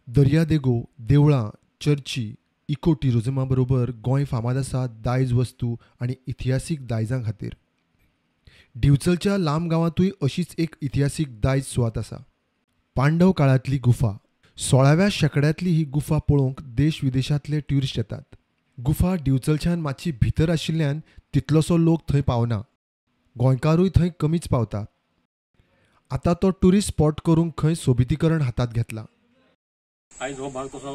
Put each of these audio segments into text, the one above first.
दर्यादेगो, देवळां, चर्ची, इको टुरिझमा बरोबर गोंय फामाद आसा दायज वस्तू आनी इतिहासीक दायजां खातीर. दिवचलच्या लांब गांवांतूय अशीच एक इतिहासीक दायज सुवात आसा. पांडव काळांतली गुफा. 16व्या शेंकड्यांतली ही गुफा पळोवंक देश विदेशांतले ट्युरिस्ट येतात. गुफा दिवचलच्यान मातशी भितर आशिल्ल्यान तितलोसो लोक थंय पावना. गोंयकारूय थंय कमीच पावतात. आतां तो ट्युरिस्ट स्पॉट करूंक खंय सोबितीकरण हातांत घेतलां. आयज हो भाग तसो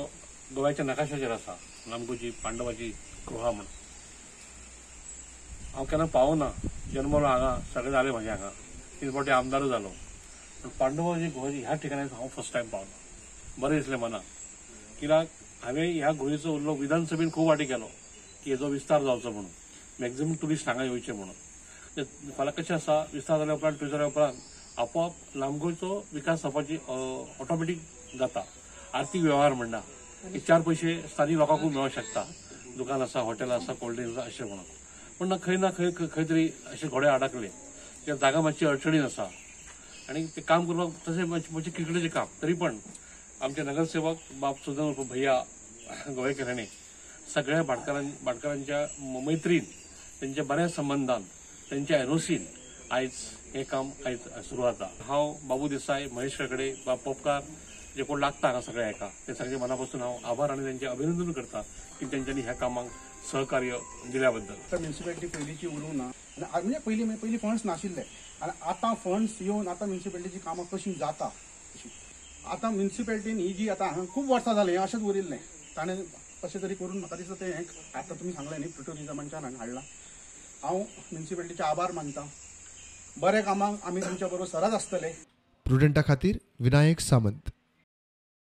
गोव्याच्या नकाशाचेर आसा. नामगोची पांडवाची गुहा म्हणून. हांव केन्ना पावना. जन्मलो हांगा, सगळें जालें म्हाजें हांगा. 3 फावटी आमदारूय जालो. पूण पांडवाची गुहाची ह्या ठिकाणी हांव फर्स्ट टायम पावलो. बरें दिसलें मनाक. कित्याक हांवें ह्या गुहेचो उल्लो विधानसभेन खूब वाटी केलो की हेजो विस्तार जावचो म्हणून. मॅक्झिमम ट्युरिस्ट हांगा येवचे म्हणून. फाल्यां कशें आसा, विस्तार जाल्या उपरांत ट्युरिस्ट जाल्या उपरांत आपोआप लांबगोचो विकास जावपाची ऑटोमॅटीक जाता. आर्थीक वेव्हार म्हणटा की 4 पयशे स्थानीक लोकांकूय मेळूंक शकता. दुकान आसा, हॉटेल आसा, कोल्ड ड्रिंक्स अशें म्हणून. पूण ना खंय तरी अशे घोडे अडकले. त्या जागा मातशी अडचणीन आसा आनी ते काम करपाक तशें मातशें किरकिरीचें काम. तरी पण आमचे नगरसेवक बाब सुदन भैया गोवेकर हाणें सगळ्या भाटकारांच्या मैत्रीन, त्यांच्या बऱ्या संबंधान, त्यांच्या एनओसीन आयज हें काम आयज सुरू जाता. हांव बाबू देसाय, महेश कडकडे, बाब पोपकार जे कोण लागता हांगा सगळ्या हेका ते सगळे मनापासून हांव आभार आनी त्यांचे अभिनंदन करता की तेंच्यांनी ह्या कामाक सहकार्य दिल्या बद्दल. म्युन्सिपालिटी पयलींची उरूंक ना म्हणजे पयलीं फंड्स नाशिल्ले आनी आतां फंड्स येवन आतां म्युन्सिपालिटीची कामां कशी जाता. आतां म्युन्सिपालिटीन ही जी आतां हांगा खूब वर्सां जालीं हें अशेंच उरिल्लें. ताणें कशें तरी करून म्हाका दिसता तें आतां तुमी सांगलें न्ही टुरिझमांच्यान हांगा हाडलां. हांव म्युन्सिपालिटीचे आभार मानतां. बरे कामाक आमी तुमच्या बरोबर सदांच आसतले. प्रुडंटा खातीर विनायक सामंत.